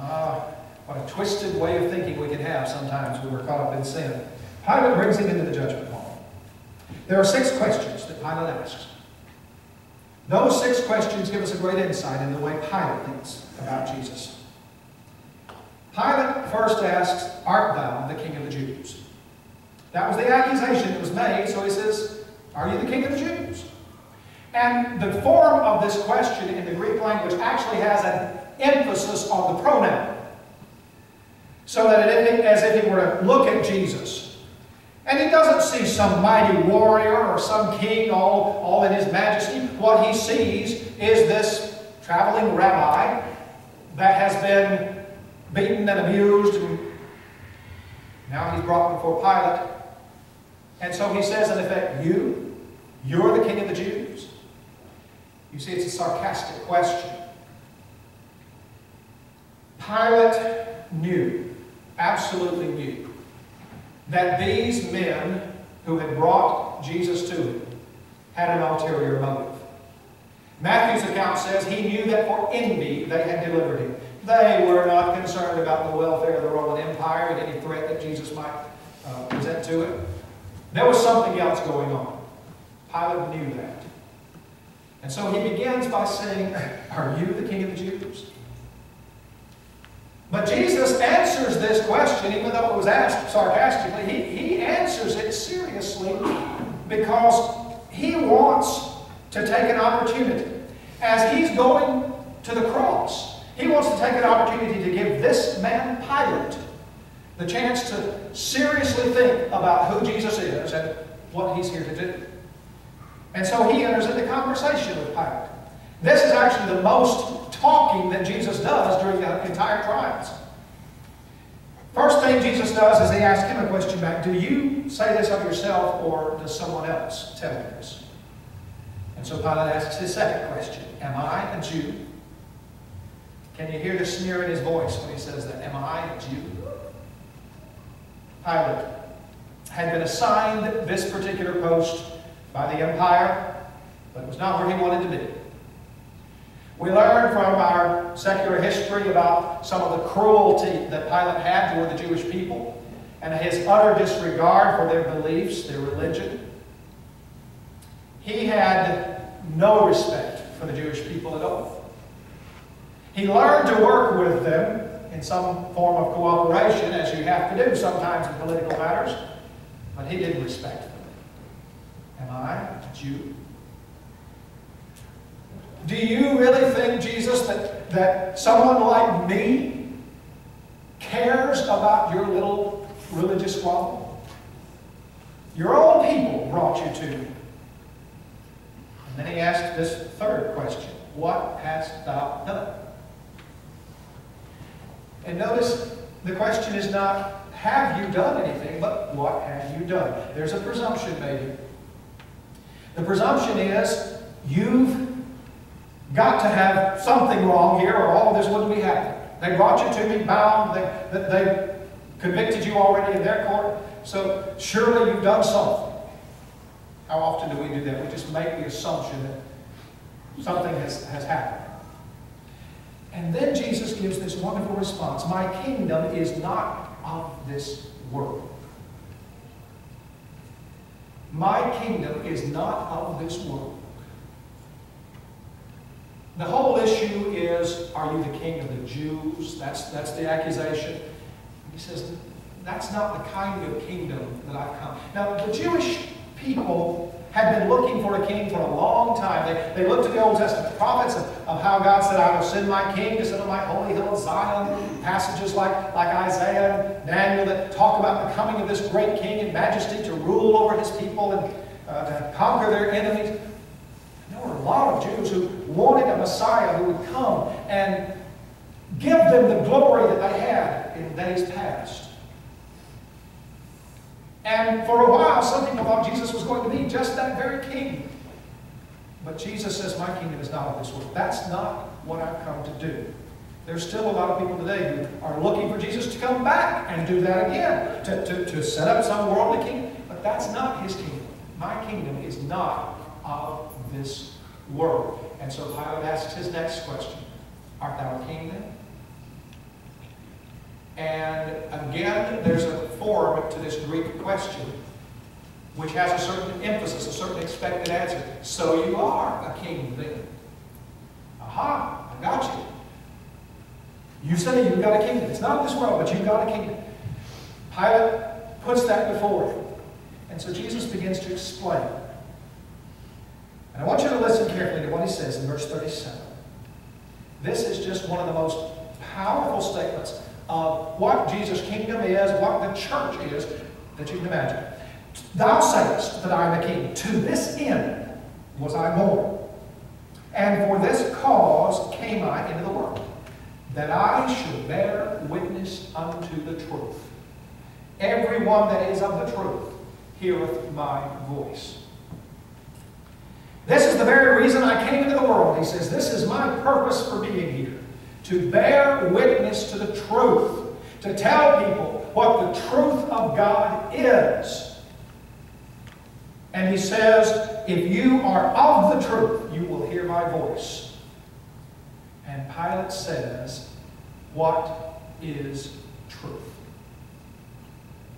What a twisted way of thinking we can have sometimes when we're caught up in sin. Pilate brings him into the judgment hall. There are 6 questions that Pilate asks. Those 6 questions give us a great insight into the way Pilate thinks about Jesus. Pilate first asks, "Art thou the King of the Jews?" That was the accusation that was made, so he says, "Are you the King of the Jews?" And the form of this question in the Greek language actually has an emphasis on the pronoun. So that as if he were to look at Jesus, and he doesn't see some mighty warrior or some king all in his majesty. What he sees is this traveling rabbi that has been beaten and abused, and now he's brought before Pilate. And so he says, in effect, you're the King of the Jews? You see, it's a sarcastic question. Pilate knew, absolutely knew, that these men who had brought Jesus to him had an ulterior motive. Matthew's account says he knew that for envy they had delivered him. They were not concerned about the welfare of the Roman Empire and any threat that Jesus might present to it. There was something else going on. Pilate knew that. And so he begins by saying, "Are you the King of the Jews?" But Jesus answers this question, even though it was asked sarcastically. He answers it seriously because he wants to take an opportunity. As he's going to the cross, he wants to take an opportunity to give this man, Pilate, the chance to seriously think about who Jesus is and what he's here to do. And so he enters into conversation with Pilate. This is actually the most talking that Jesus does during the entire trials. First thing Jesus does is he asks him a question back. Do you say this of yourself, or does someone else tell you this? And so Pilate asks his second question. Am I a Jew? Can you hear the sneer in his voice when he says that? Am I a Jew? Pilate had been assigned this particular post by the empire, but it was not where he wanted to be. We learn from our secular history about some of the cruelty that Pilate had toward the Jewish people and his utter disregard for their beliefs, their religion. He had no respect for the Jewish people at all. He learned to work with them in some form of cooperation, as you have to do sometimes in political matters, but he didn't respect them. Am I a Jew? Do you really think, Jesus, that someone like me cares about your little religious squabble? Your own people brought you to me. And then he asked this third question. What hast thou done? And notice the question is not, have you done anything, but what have you done? There's a presumption made here. The presumption is, you've got to have something wrong here, or all of this wouldn't be happening. They brought you to me bound. They convicted you already in their court. So surely you've done something. How often do we do that? We just make the assumption that something has happened. And then Jesus gives this wonderful response. My kingdom is not of this world. My kingdom is not of this world. The whole issue is, are you the king of the Jews? That's the accusation. He says, that's not the kind of kingdom that I've come. Now, the Jewish people had been looking for a king for a long time. They looked at the Old Testament prophets of how God said, I will send my king to sit on my holy hill of Zion. Passages like Isaiah and Daniel that talk about the coming of this great king in majesty to rule over his people and to conquer their enemies. There were a lot of Jews who wanted a Messiah who would come and give them the glory that they had in days past. And for a while, some people thought Jesus was going to be just that very king. But Jesus says, my kingdom is not of this world. That's not what I've come to do. There's still a lot of people today who are looking for Jesus to come back and do that again, to set up some worldly kingdom. But that's not his kingdom. My kingdom is not of this world. And so Pilate asks his next question. Art thou a king then? Again, there's a form to this Greek question, which has a certain emphasis, a certain expected answer. So you are a king then. Aha, I got you. You say you've got a kingdom. It's not of this world, but you've got a kingdom. Pilate puts that before him. And so Jesus begins to explain. And I want you to listen carefully to what he says in verse 37. This is just one of the most powerful statements of what Jesus' kingdom is, what the church is, that you can imagine. Thou sayest that I am a king. To this end was I born. And for this cause came I into the world, that I should bear witness unto the truth. Everyone that is of the truth heareth my voice. This is the very reason I came into the world. He says, this is my purpose for being here. To bear witness to the truth. To tell people what the truth of God is. And he says, if you are of the truth, you will hear my voice. And Pilate says, what is truth?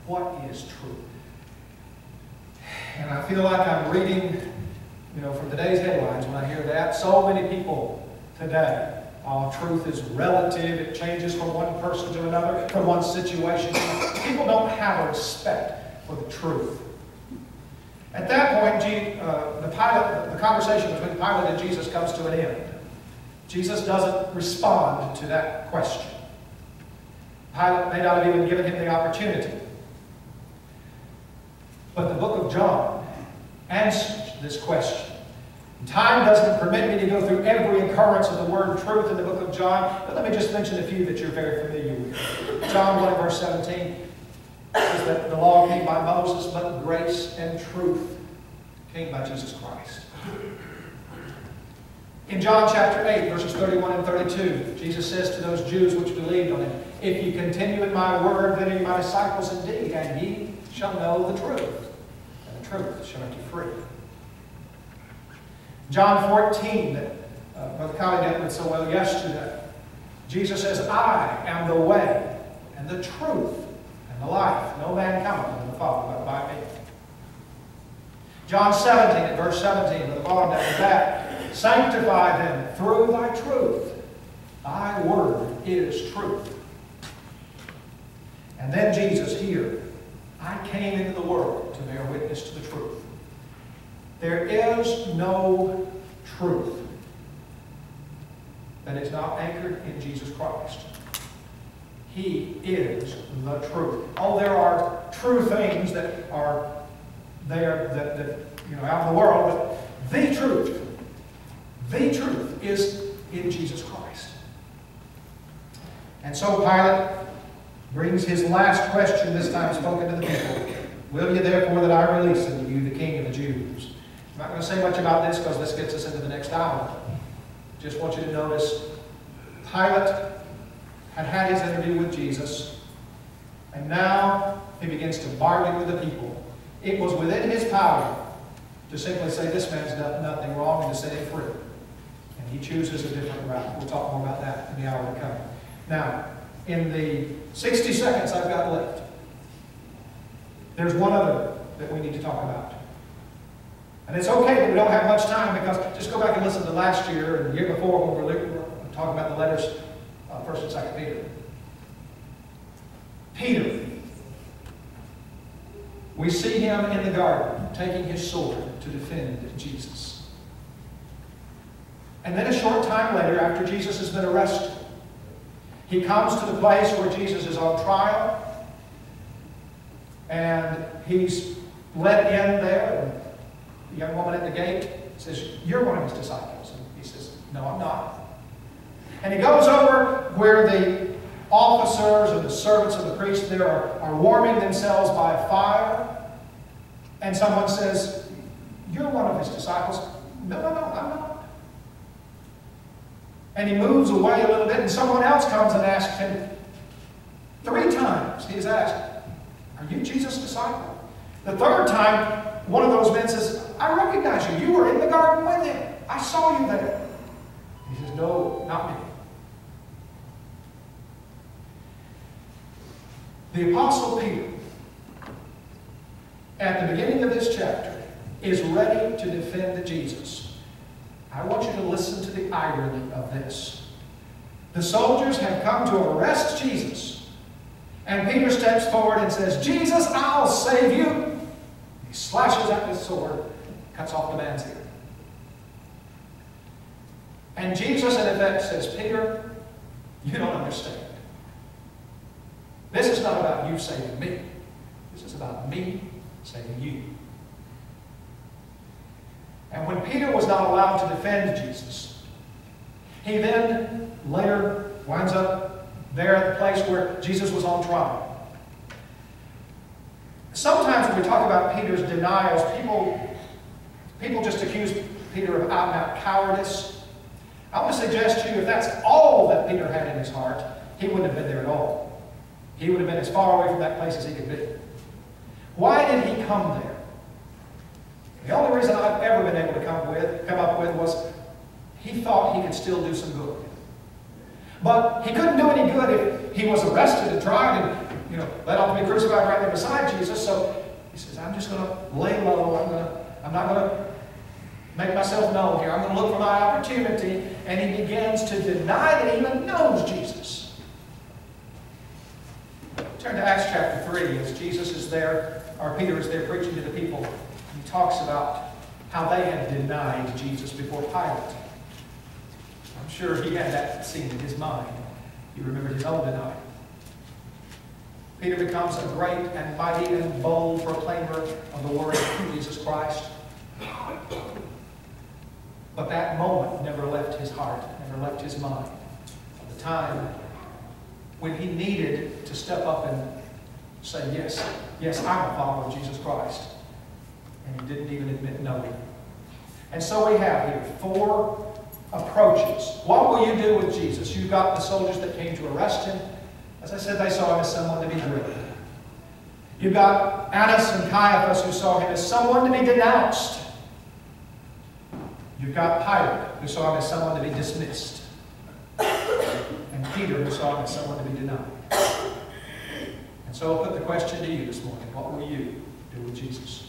What is truth? And I feel like I'm reading, from today's headlines when I hear that. So many people today, truth is relative. It changes from one person to another, from one situation. People don't have a respect for the truth. At that point, the conversation between Pilate and Jesus comes to an end. Jesus doesn't respond to that question. Pilate may not have even given him the opportunity. But the book of John answers this question. Time doesn't permit me to go through every occurrence of the word truth in the book of John, but let me just mention a few that you're very familiar with. John 1 verse 17 says that the law came by Moses, but grace and truth came by Jesus Christ. In John chapter 8, verses 31 and 32, Jesus says to those Jews which believed on him, if you continue in my word, then are you my disciples indeed, and ye shall know the truth, and the truth shall make you free. John 14, that Brother Collie dealt with so well yesterday, Jesus says, I am the way, and the truth, and the life. No man cometh unto the Father but by me. John 17, at verse 17, with the bottom down the back, sanctify them through thy truth. Thy word is truth. And then Jesus here, I came into the world to bear witness to the truth. There is no truth that is not anchored in Jesus Christ. He is the truth. Oh, there are true things that are there that out in the world, but the truth is in Jesus Christ. And so Pilate brings his last question, this time spoken to the people. Will you therefore that I release unto you the King of the Jews? I'm not going to say much about this because this gets us into the next hour. Just want you to notice Pilate had his interview with Jesus, and now he begins to bargain with the people. It was within his power to simply say this man's done nothing wrong and to set him free. And he chooses a different route. We'll talk more about that in the hour to come. Now, in the 60 seconds I've got left, there's one other that we need to talk about. And it's okay that we don't have much time, because just go back and listen to last year and the year before when we were talking about the letters, 1st and 2nd Peter. Peter, we see him in the garden taking his sword to defend Jesus. And then a short time later, after Jesus has been arrested, he comes to the place where Jesus is on trial, and he's let in there. And the young woman at the gate says, you're one of his disciples. And he says, no, I'm not. And he goes over where the officers and the servants of the priest there are warming themselves by a fire. And someone says, you're one of his disciples. No, I'm not. And he moves away a little bit, and someone else comes and asks him 3 times. He is asked, are you Jesus' disciple? The 3rd time, one of those men says, I recognize you. You were in the garden with him. I saw you there. He says, no, not me. The Apostle Peter, at the beginning of this chapter, is ready to defend Jesus. I want you to listen to the irony of this. The soldiers have come to arrest Jesus, and Peter steps forward and says, "Jesus, I'll save you." He slashes out his sword, cuts off the man's ear. And Jesus, in effect, says, "Peter, you don't understand. This is not about you saving me. This is about me saving you." And when Peter was not allowed to defend Jesus, he then later winds up there at the place where Jesus was on trial. Sometimes when we talk about Peter's denials, people just accuse Peter of out-and-out cowardice. I want to suggest to you, if that's all that Peter had in his heart, he wouldn't have been there at all. He would have been as far away from that place as he could be. Why did he come there? The only reason I've ever been able to come up with was he thought he could still do some good. But he couldn't do any good if he was arrested and tried and led off to be crucified right there beside Jesus. So he says, "I'm just going to lay low. I'm not going to make myself known here. I'm going to look for my opportunity." And he begins to deny that he even knows Jesus. Turn to Acts chapter 3 as Jesus is there, or Peter is there preaching to the people. He talks about how they had denied Jesus before Pilate. I'm sure he had that scene in his mind. He remembered his own denial. Peter becomes a great and mighty and bold proclaimer of the word of Jesus Christ. But that moment never left his heart, never left his mind. At the time when he needed to step up and say, yes, I'm a follower of Jesus Christ. And he didn't even admit knowing. And so we have here 4 approaches. What will you do with Jesus? You've got the soldiers that came to arrest him. As I said, they saw him as someone to be driven. You've got Annas and Caiaphas who saw him as someone to be denounced. You've got Pilate who saw him as someone to be dismissed. And Peter who saw him as someone to be denied. And so I'll put the question to you this morning. What will you do with Jesus?